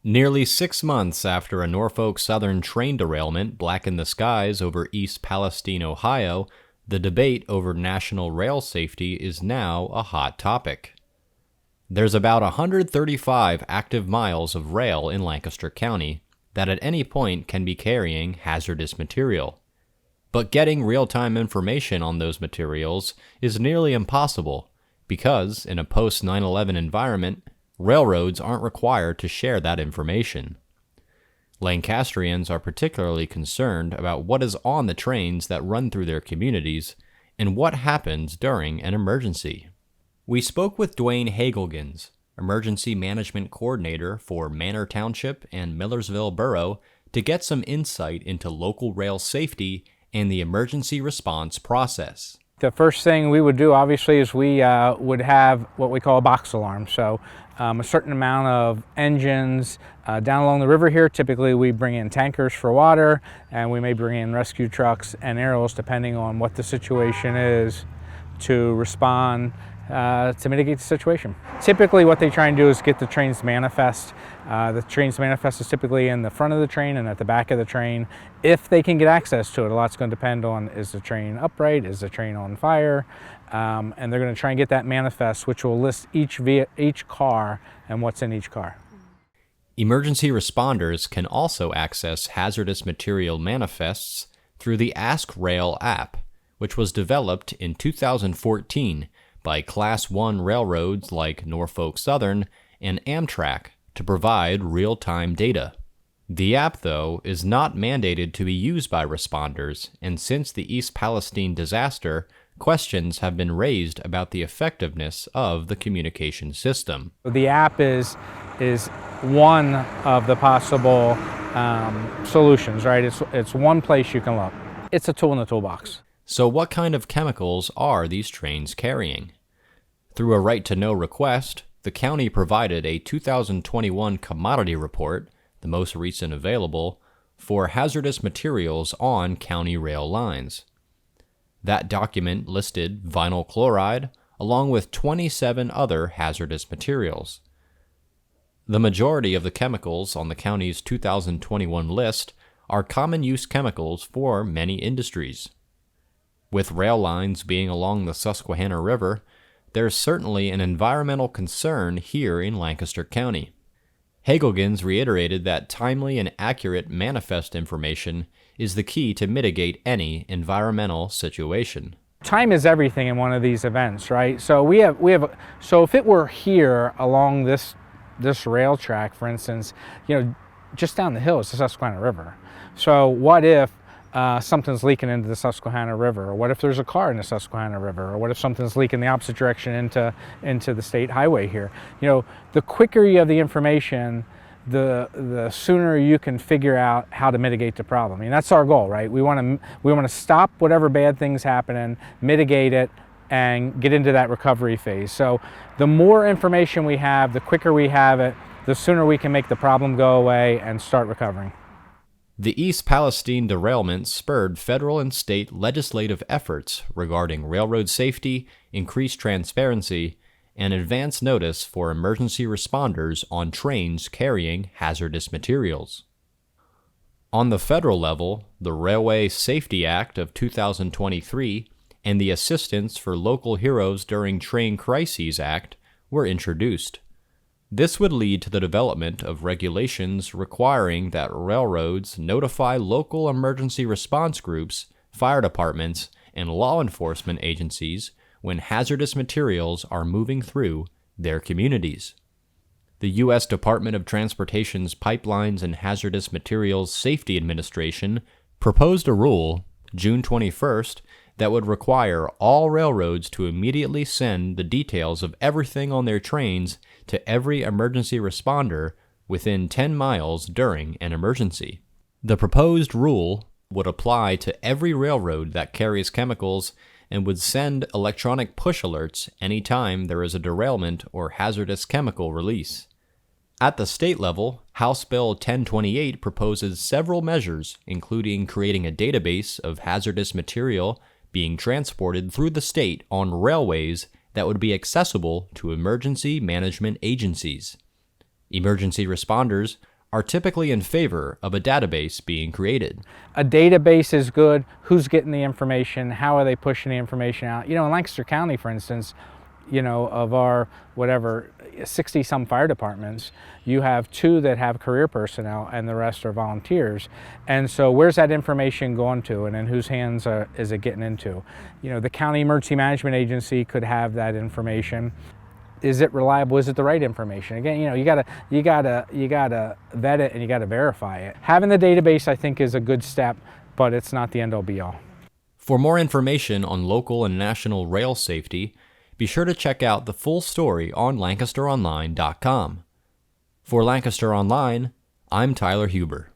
Nearly 6 months after a Norfolk Southern train derailment blackened the skies over East Palestine, Ohio, the debate over national rail safety is now a hot topic. There's about 135 active miles of rail in Lancaster County that at any point can be carrying hazardous material. But getting real-time information on those materials is nearly impossible because, in a post-9/11 environment, railroads aren't required to share that information. Lancastrians are particularly concerned about what is on the trains that run through their communities and what happens during an emergency. We spoke with Dwayne Hagelgans, Emergency Management Coordinator for Manor Township and Millersville Borough, to get some insight into local rail safety and the emergency response process. The first thing we would do, obviously, is we would have what we call a box alarm. So a certain amount of engines down along the river here. Typically, we bring in tankers for water, and we may bring in rescue trucks and aerials, depending on what the situation is, to respond to mitigate the situation. Typically, what they try and do is get the train's manifest. The train's manifest is typically in the front of the train and at the back of the train, if they can get access to it. A lot's going to depend on, is the train upright, is the train on fire, and they're going to try and get that manifest, which will list each car and what's in each car. Emergency responders can also access hazardous material manifests through the Ask Rail app, which was developed in 2014 by Class 1 railroads like Norfolk Southern and Amtrak to provide real-time data. The app, though, is not mandated to be used by responders, and since the East Palestine disaster, questions have been raised about the effectiveness of the communication system. The app is one of the possible solutions, right? It's one place you can look. It's a tool in the toolbox. So what kind of chemicals are these trains carrying? Through a right-to-know request, the county provided a 2021 commodity report, the most recent available, for hazardous materials on county rail lines. That document listed vinyl chloride along with 27 other hazardous materials. The majority of the chemicals on the county's 2021 list are common use chemicals for many industries. With rail lines being along the Susquehanna River, there's certainly an environmental concern here in Lancaster County. Hagelgans reiterated that timely and accurate manifest information is the key to mitigate any environmental situation. Time is everything in one of these events, right? So so if it were here along this rail track, for instance, just down the hill is the Susquehanna River. So what if something's leaking into the Susquehanna River, or what if there's a car in the Susquehanna River, or what if something's leaking the opposite direction into the state highway here? The quicker you have the information, the sooner you can figure out how to mitigate the problem. I mean, that's our goal, right? We want to stop whatever bad things happening, mitigate it, and get into that recovery phase. So the more information we have, the quicker we have it, the sooner we can make the problem go away and start recovering. The East Palestine derailment spurred federal and state legislative efforts regarding railroad safety, increased transparency, and advance notice for emergency responders on trains carrying hazardous materials. On the federal level, the Railway Safety Act of 2023 and the Assistance for Local Heroes During Train Crises Act were introduced. This would lead to the development of regulations requiring that railroads notify local emergency response groups, fire departments, and law enforcement agencies when hazardous materials are moving through their communities. The U.S. Department of Transportation's Pipelines and Hazardous Materials Safety Administration proposed a rule, June 21st, that would require all railroads to immediately send the details of everything on their trains to every emergency responder within 10 miles during an emergency. The proposed rule would apply to every railroad that carries chemicals and would send electronic push alerts anytime there is a derailment or hazardous chemical release. At the state level, House Bill 1028 proposes several measures, including creating a database of hazardous material being transported through the state on railways that would be accessible to emergency management agencies. Emergency responders are typically in favor of a database being created. A database is good. Who's getting the information? How are they pushing the information out? In Lancaster County, for instance, of our 60 some fire departments, you have 2 that have career personnel and the rest are volunteers. And so where's that information going to, and in whose hands is it getting into? The County Emergency Management Agency could have that information. Is it reliable? Is it the right information? Again, you gotta vet it and you gotta verify it. Having the database, I think, is a good step, but it's not the end all be all. For more information on local and national rail safety, be sure to check out the full story on LancasterOnline.com. For Lancaster Online, I'm Tyler Huber.